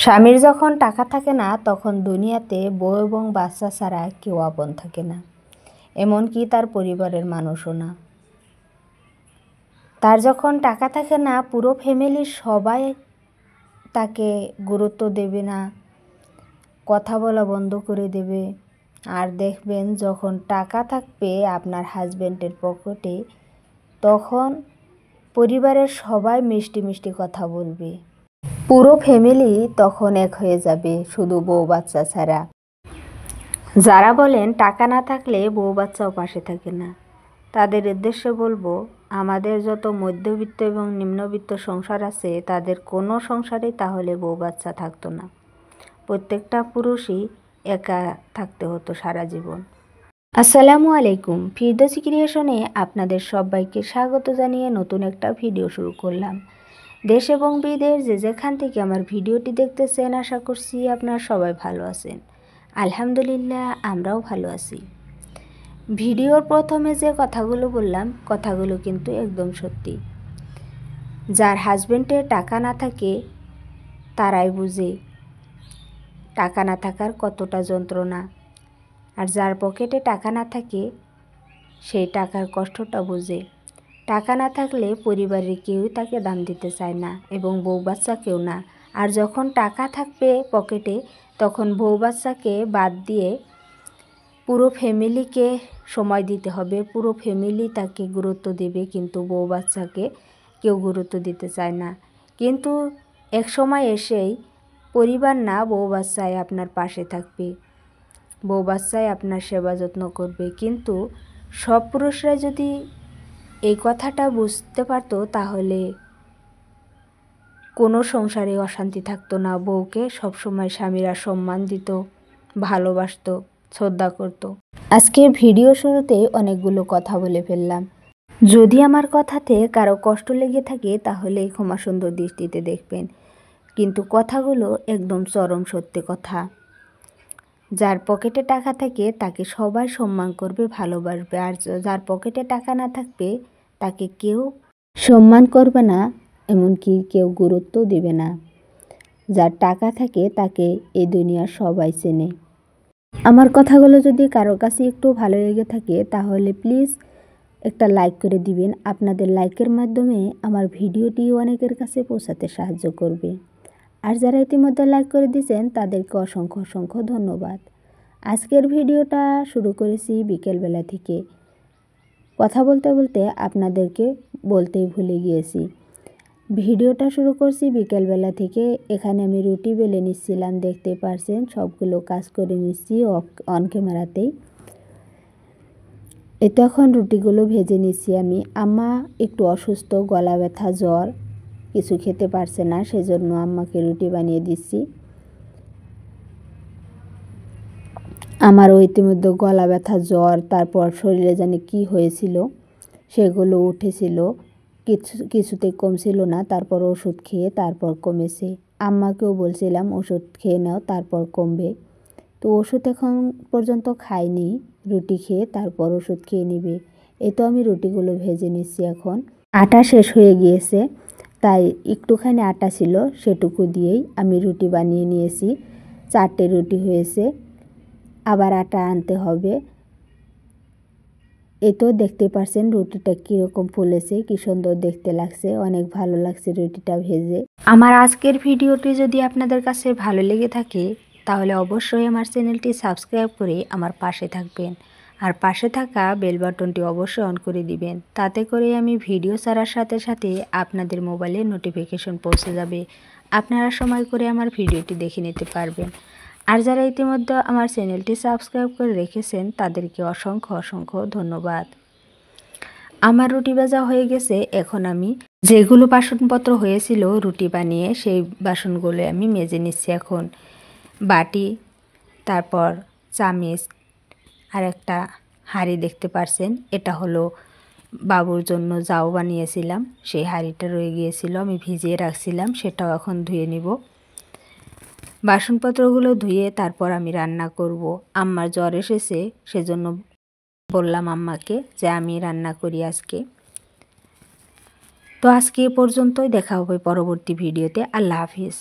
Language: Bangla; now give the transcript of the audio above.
স্বামীর যখন টাকা থাকে না তখন দুনিয়াতে বউ এবং বাচ্চা ছাড়া কেউ আপন থাকে না, এমনকি তার পরিবারের মানুষও না। তার যখন টাকা থাকে না পুরো ফ্যামিলির সবাই তাকে গুরুত্ব দেবে না, কথা বলা বন্ধ করে দেবে। আর দেখবেন যখন টাকা থাকবে আপনার হাজব্যান্ডের পকেটে, তখন পরিবারের সবাই মিষ্টি মিষ্টি কথা বলবে। পুরো ফ্যামিলি তখন এক হয়ে যাবে, শুধু বউ বাচ্চা ছাড়া। যারা বলেন টাকা না থাকলে বউ বাচ্চাও পাশে থাকে না, তাদের উদ্দেশ্যে বলবো, আমাদের যত মধ্যবিত্ত এবং নিম্নবিত্ত সংসার আছে তাদের কোনো সংসারেই তাহলে বউ বাচ্চা থাকতো না। প্রত্যেকটা পুরুষই একা থাকতে হতো সারা জীবন। আসসালামু আলাইকুম, ফিরদৌসী ক্রিয়েশনে আপনাদের সবাইকে স্বাগত জানিয়ে নতুন একটা ভিডিও শুরু করলাম। দেশ এবং বিদেশ যে যেখান থেকে আমার ভিডিওটি দেখতেছেন, আশা করছি আপনারা সবাই ভালো আছেন। আলহামদুলিল্লাহ, আমরাও ভালো আছি। ভিডিওর প্রথমে যে কথাগুলো বললাম, কথাগুলো কিন্তু একদম সত্যি। যার হাজবেন্ডের টাকা না থাকে তারাই বুঝে টাকা না থাকার কতটা যন্ত্রণা, আর যার পকেটে টাকা না থাকে সেই টাকার কষ্টটা বোঝে। টাকা না থাকলে পরিবারের কেউই তাকে দাম দিতে চায় না এবং বউ বাচ্চা কেউ না। আর যখন টাকা থাকবে পকেটে তখন বউ বাচ্চাকে বাদ দিয়ে পুরো ফ্যামিলিকে সময় দিতে হবে, পুরো ফ্যামিলি তাকে গুরুত্ব দেবে, কিন্তু বউ বাচ্চাকে কেউ গুরুত্ব দিতে চায় না। কিন্তু এক সময় এসেই পরিবার না, বউ বাচ্চাই আপনার পাশে থাকবে, বউ বাচ্চাই আপনার সেবা যত্ন করবে। কিন্তু সব পুরুষরা যদি এই কথাটা বুঝতে পারতো তাহলে কোনো সংসারে অশান্তি থাকতো না। বউকে সবসময় স্বামীরা সম্মান দিত, ভালোবাসতো, শ্রদ্ধা করত। আজকে ভিডিও শুরুতে অনেকগুলো কথা বলে ফেললাম। যদি আমার কথাতে কারো কষ্ট লেগে থাকে তাহলে ক্ষমা সুন্দর দৃষ্টিতে দেখবেন, কিন্তু কথাগুলো একদম চরম সত্যি কথা। যার পকেটে টাকা থাকে তাকে সবাই সম্মান করবে, ভালোবাসবে, আর যার পকেটে টাকা না থাকবে তাকে কেউ সম্মান করবে না, এমনকি কেউ গুরুত্ব দিবে না। যার টাকা থাকে তাকে এই দুনিয়ার সবাই চেনে। আমার কথাগুলো যদি কারো কাছে একটু ভালো লেগে থাকে তাহলে প্লিজ একটা লাইক করে দিবেন। আপনাদের লাইকের মাধ্যমে আমার ভিডিওটি অনেকের কাছে পৌঁছাতে সাহায্য করবে। আর যারা ইতিমধ্যে লাইক করে দিয়েছেন তাদেরকে অসংখ্য অসংখ্য ধন্যবাদ। আজকের ভিডিওটা শুরু করেছি বিকেলবেলা থেকে। কথা বলতে বলতে আপনাদেরকে বলতেই ভুলে গিয়েছি, ভিডিওটা শুরু করছি বিকেলবেলা থেকে। এখানে আমি রুটি বেলে নিচ্ছিলাম, দেখতে পারছেন সবগুলো কাজ করে নিচ্ছি অন ক্যামেরাতেই। তো এখন রুটিগুলো ভেজে নিচ্ছি আমি। আম্মা একটু অসুস্থ, গলা ব্যথা, জ্বর, কিছু খেতে পারছে না, সেজন্য আম্মাকে রুটি বানিয়ে দিচ্ছি। আমারও ইতিমধ্যে গলা ব্যথা, জ্বর, তারপর শরীরে জানি কি হয়েছিল সেগুলো উঠেছিল, কিছুতেই কমছিল না। তারপর ওষুধ খেয়ে তারপর কমেছে। আম্মাকেও বলছিলাম ওষুধ খেয়ে নাও, তারপর কমবে। তো ওষুধ এখন পর্যন্ত খাইনি, রুটি খেয়ে তারপর ওষুধ খেয়ে নেবে। এই তো আমি রুটিগুলো ভেজে নিচ্ছি। এখন আটা শেষ হয়ে গিয়েছে, তাই একটুখানি আটা ছিল, সেটুকু দিয়েই আমি রুটি বানিয়ে নিয়েছি। 4টে রুটি হয়েছে, আবার আটা আনতে হবে। এই তো দেখতে পাচ্ছেন রুটিটা কীরকম ফুলেছে, কি সুন্দর দেখতে লাগছে, অনেক ভালো লাগছে রুটিটা ভেজে। আমার আজকের ভিডিওটি যদি আপনাদের কাছে ভালো লেগে থাকে তাহলে অবশ্যই আমার চ্যানেলটি সাবস্ক্রাইব করে আমার পাশে থাকবেন, আর পাশে থাকা বেল বাটনটি অবশ্যই অন করে দিবেন। তাতে করে আমি ভিডিও ছাড়ার সাথে সাথে আপনাদের মোবাইলে নোটিফিকেশন পৌঁছে যাবে, আপনারা সময় করে আমার ভিডিওটি দেখে নিতে পারবেন। আর যারা ইতিমধ্যে আমার চ্যানেলটি সাবস্ক্রাইব করে রেখেছেন তাদেরকে অসংখ্য অসংখ্য ধন্যবাদ। আমার রুটি ভাজা হয়ে গেছে। এখন আমি যেগুলো বাসনপত্র হয়েছিল রুটি বানিয়ে সেই বাসনগুলো আমি মেজে নিচ্ছি। এখন বাটি, তারপর চামচ, আর একটা হাঁড়ি দেখতে পারছেন, এটা হলো বাবুর জন্য জাউ বানিয়েছিলাম, সেই হাঁড়িটা রয়ে গিয়েছিল, আমি ভিজিয়ে রাখছিলাম, সেটাও এখন ধুয়ে নিব। বাসনপত্রগুলো ধুয়ে তারপর আমি রান্না করব। আম্মার জ্বর এসেছে, সেজন্য বললাম আম্মাকে যে আমি রান্না করি আজকে। তো আজকে এ পর্যন্তই, দেখা হবে পরবর্তী ভিডিওতে। আল্লাহ হাফিজ।